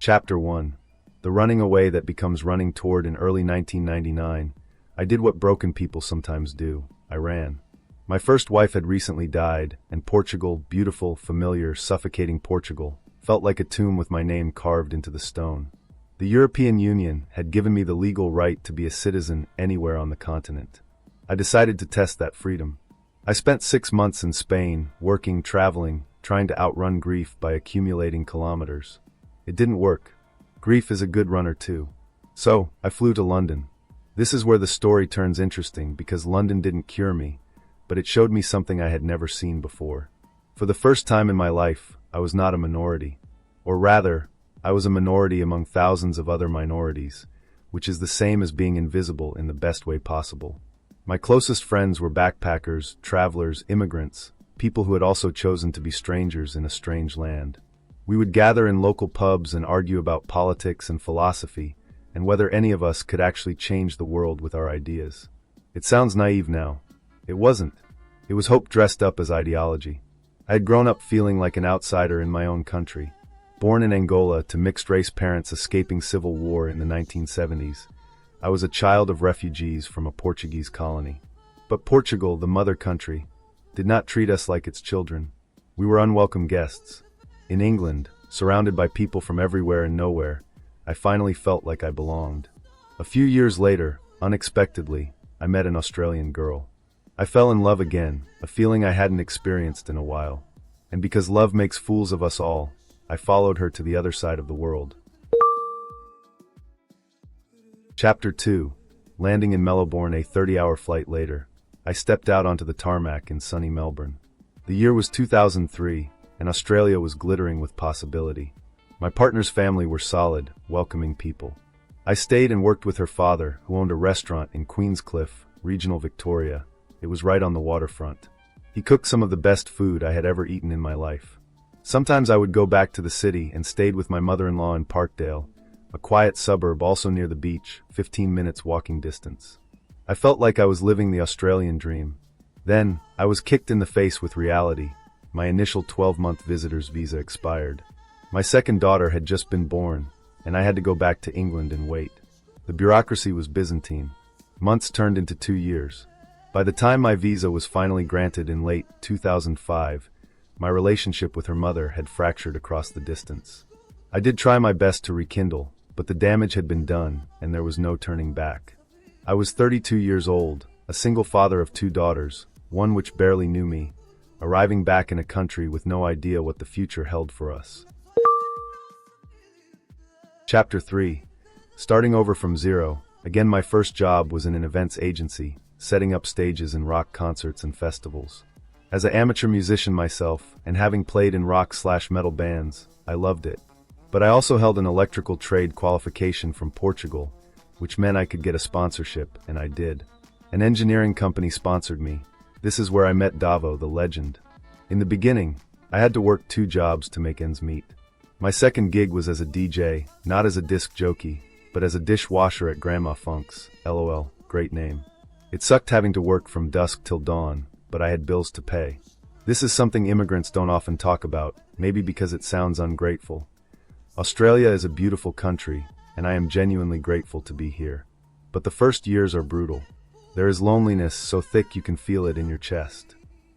Chapter 1. The running away that becomes running toward. In early 1999, I did what broken people sometimes do. I ran. My first wife had recently died, and Portugal, beautiful, familiar, suffocating Portugal, felt like a tomb with my name carved into the stone. The European Union had given me the legal right to be a citizen anywhere on the continent. I decided to test that freedom. I spent 6 months in Spain, working, traveling, trying to outrun grief by accumulating kilometers. It didn't work. Grief is a good runner too. So, I flew to London. This is where the story turns interesting because London didn't cure me, but it showed me something I had never seen before. For the first time in my life, I was not a minority. Or rather, I was a minority among thousands of other minorities, which is the same as being invisible in the best way possible. My closest friends were backpackers, travelers, immigrants, people who had also chosen to be strangers in a strange land. We would gather in local pubs and argue about politics and philosophy, and whether any of us could actually change the world with our ideas. It sounds naive now. It wasn't. It was hope dressed up as ideology. I had grown up feeling like an outsider in my own country. Born in Angola to mixed-race parents escaping civil war in the 1970s, I was a child of refugees from a Portuguese colony. But Portugal, the mother country, did not treat us like its children. We were unwelcome guests. In England, surrounded by people from everywhere and nowhere, I finally felt like I belonged. A few years later, unexpectedly, I met an Australian girl. I fell in love again, a feeling I hadn't experienced in a while. And because love makes fools of us all, I followed her to the other side of the world. Chapter 2. Landing in Melbourne a 30-hour flight later, I stepped out onto the tarmac in sunny Melbourne. The year was 2003, and Australia was glittering with possibility. My partner's family were solid, welcoming people. I stayed and worked with her father, who owned a restaurant in Queenscliff, regional Victoria. It was right on the waterfront. He cooked some of the best food I had ever eaten in my life. Sometimes I would go back to the city and stayed with my mother-in-law in Parkdale, a quiet suburb also near the beach, 15 minutes walking distance. I felt like I was living the Australian dream. Then, I was kicked in the face with reality. My initial 12-month visitor's visa expired. My second daughter had just been born, and I had to go back to England and wait. The bureaucracy was Byzantine. Months turned into 2 years. By the time my visa was finally granted in late 2005, my relationship with her mother had fractured across the distance. I did try my best to rekindle, but the damage had been done, and there was no turning back. I was 32 years old, a single father of 2 daughters, one which barely knew me, arriving back in a country with no idea what the future held for us. Chapter 3. Starting over from zero, again my first job was in an events agency, setting up stages in rock concerts and festivals. As an amateur musician myself, and having played in rock/metal bands, I loved it. But I also held an electrical trade qualification from Portugal, which meant I could get a sponsorship, and I did. An engineering company sponsored me. This is where I met Davo, the legend. In the beginning, I had to work 2 jobs to make ends meet. My second gig was as a DJ, not as a disc jockey, but as a dishwasher at Grandma Funk's. LOL, great name. It sucked having to work from dusk till dawn, but I had bills to pay. This is something immigrants don't often talk about, maybe because it sounds ungrateful. Australia is a beautiful country, and I am genuinely grateful to be here. But the first years are brutal. There is loneliness so thick you can feel it in your chest.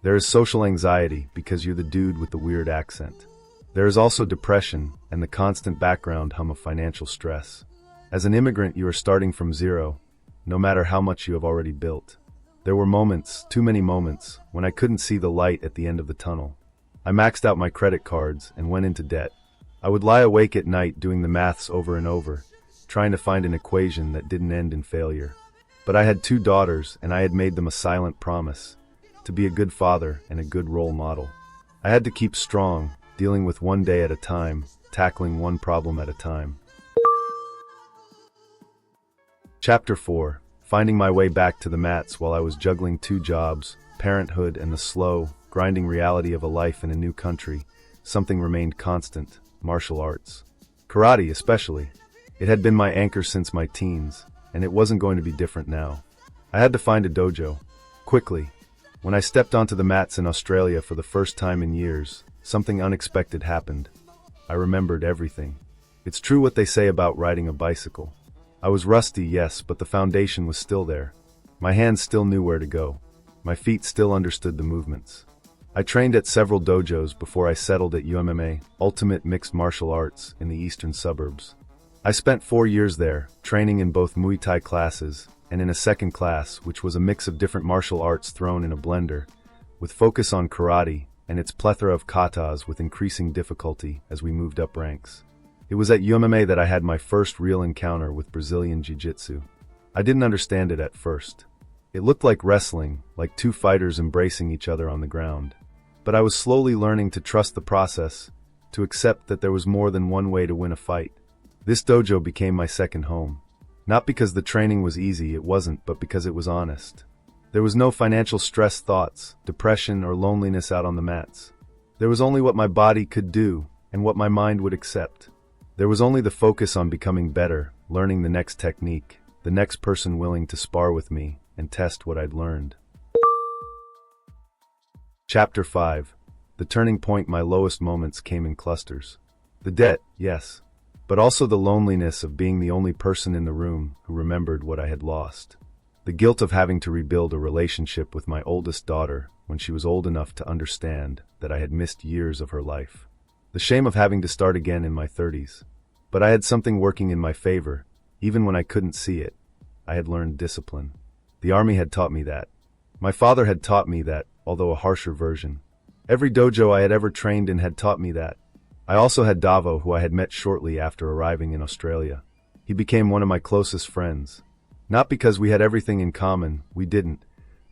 There is social anxiety because you're the dude with the weird accent. There is also depression and the constant background hum of financial stress. As an immigrant, you are starting from zero, no matter how much you have already built. There were moments, too many moments, when I couldn't see the light at the end of the tunnel. I maxed out my credit cards and went into debt. I would lie awake at night doing the maths over and over, trying to find an equation that didn't end in failure. But I had 2 daughters, and I had made them a silent promise, to be a good father and a good role model. I had to keep strong, dealing with one day at a time, tackling one problem at a time. Chapter 4. Finding my way back to the mats while I was juggling 2 jobs, parenthood and the slow, grinding reality of a life in a new country. Something remained constant: martial arts. Karate especially. It had been my anchor since my teens, and it wasn't going to be different now. I had to find a dojo. Quickly. When I stepped onto the mats in Australia for the first time in years, something unexpected happened. I remembered everything. It's true what they say about riding a bicycle. I was rusty, yes, but the foundation was still there. My hands still knew where to go. My feet still understood the movements. I trained at several dojos before I settled at UMMA, Ultimate Mixed Martial Arts, in the eastern suburbs. I spent 4 years there, training in both Muay Thai classes and in a second class, which was a mix of different martial arts thrown in a blender, with focus on karate and its plethora of katas with increasing difficulty as we moved up ranks. It was at UMMA that I had my first real encounter with Brazilian Jiu-Jitsu. I didn't understand it at first. It looked like wrestling, like two fighters embracing each other on the ground. But I was slowly learning to trust the process, to accept that there was more than one way to win a fight. This dojo became my second home. Not because the training was easy, it wasn't, but because it was honest. There was no financial stress thoughts, depression, or loneliness out on the mats. There was only what my body could do and what my mind would accept. There was only the focus on becoming better, learning the next technique, the next person willing to spar with me and test what I'd learned. Chapter 5. The turning point. My lowest moments came in clusters. The debt, yes, but also the loneliness of being the only person in the room who remembered what I had lost. The guilt of having to rebuild a relationship with my oldest daughter when she was old enough to understand that I had missed years of her life. The shame of having to start again in my 30s. But I had something working in my favor, even when I couldn't see it. I had learned discipline. The army had taught me that. My father had taught me that, although a harsher version. Every dojo I had ever trained in had taught me that. I also had Davo, who I had met shortly after arriving in Australia. He became one of my closest friends. Not because we had everything in common, we didn't,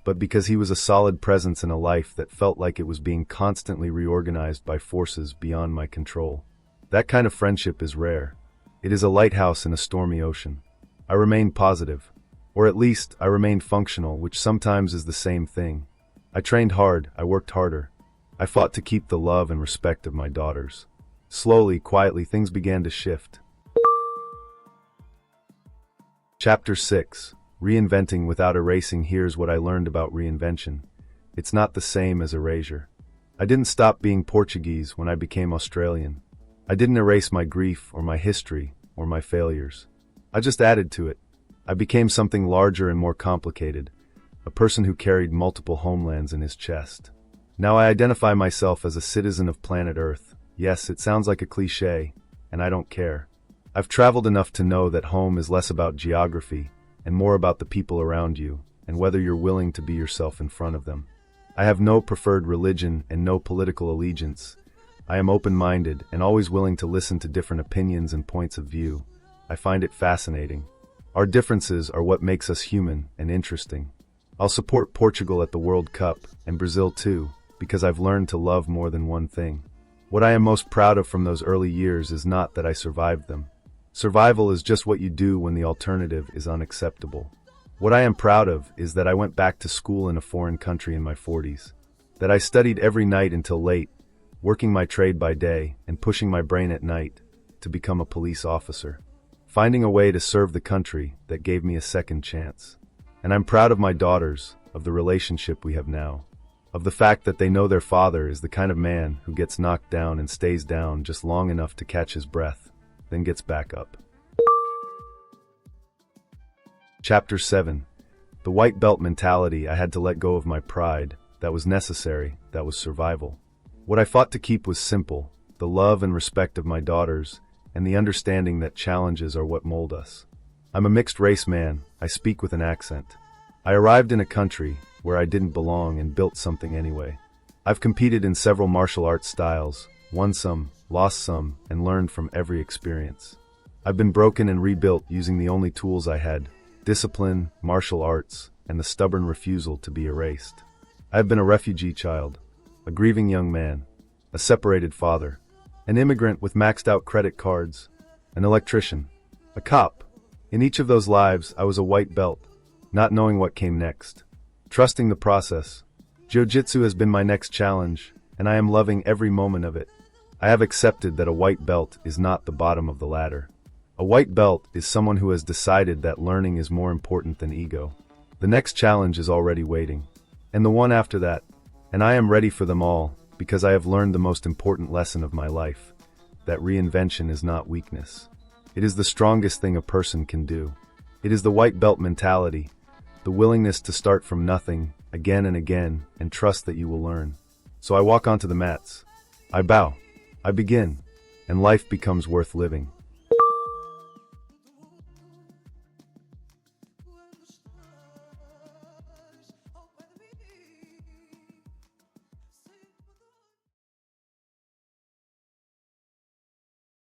but because he was a solid presence in a life that felt like it was being constantly reorganized by forces beyond my control. That kind of friendship is rare. It is a lighthouse in a stormy ocean. I remained positive, or at least I remained functional, which sometimes is the same thing. I trained hard, I worked harder. I fought to keep the love and respect of my daughters. Slowly, quietly, things began to shift. Chapter 6. Reinventing without erasing. Here's what I learned about reinvention. It's not the same as erasure. I didn't stop being Portuguese when I became Australian. I didn't erase my grief or my history or my failures. I just added to it. I became something larger and more complicated, a person who carried multiple homelands in his chest. Now I identify myself as a citizen of planet Earth. Yes, it sounds like a cliché, and I don't care. I've traveled enough to know that home is less about geography and more about the people around you and whether you're willing to be yourself in front of them. I have no preferred religion and no political allegiance. I am open-minded and always willing to listen to different opinions and points of view. I find it fascinating. Our differences are what makes us human and interesting. I'll support Portugal at the World Cup and Brazil too, because I've learned to love more than one thing. What I am most proud of from those early years is not that I survived them. Survival is just what you do when the alternative is unacceptable. What I am proud of is that I went back to school in a foreign country in my 40s. That I studied every night until late, working my trade by day and pushing my brain at night to become a police officer. Finding a way to serve the country that gave me a second chance. And I'm proud of my daughters, of the relationship we have now. Of the fact that they know their father is the kind of man who gets knocked down and stays down just long enough to catch his breath, then gets back up. Chapter 7. The white belt mentality. I had to let go of my pride. That was necessary. That was survival. What I fought to keep was simple, the love and respect of my daughters, and the understanding that challenges are what mold us. I'm a mixed-race man. I speak with an accent. I arrived in a country where I didn't belong and built something anyway. I've competed in several martial arts styles, won some, lost some, and learned from every experience. I've been broken and rebuilt using the only tools I had: discipline, martial arts, and the stubborn refusal to be erased. I have been a refugee child, a grieving young man, a separated father, an immigrant with maxed out credit cards, an electrician, a cop. In each of those lives, I was a white belt, not knowing what came next, trusting the process. Jiu-Jitsu has been my next challenge, and I am loving every moment of it. I have accepted that a white belt is not the bottom of the ladder. A white belt is someone who has decided that learning is more important than ego. The next challenge is already waiting, and the one after that, and I am ready for them all, because I have learned the most important lesson of my life. that reinvention is not weakness. It is the strongest thing a person can do. It is the white belt mentality, the willingness to start from nothing again and again and trust that you will learn. So I walk onto the mats. I bow. I begin. And life becomes worth living.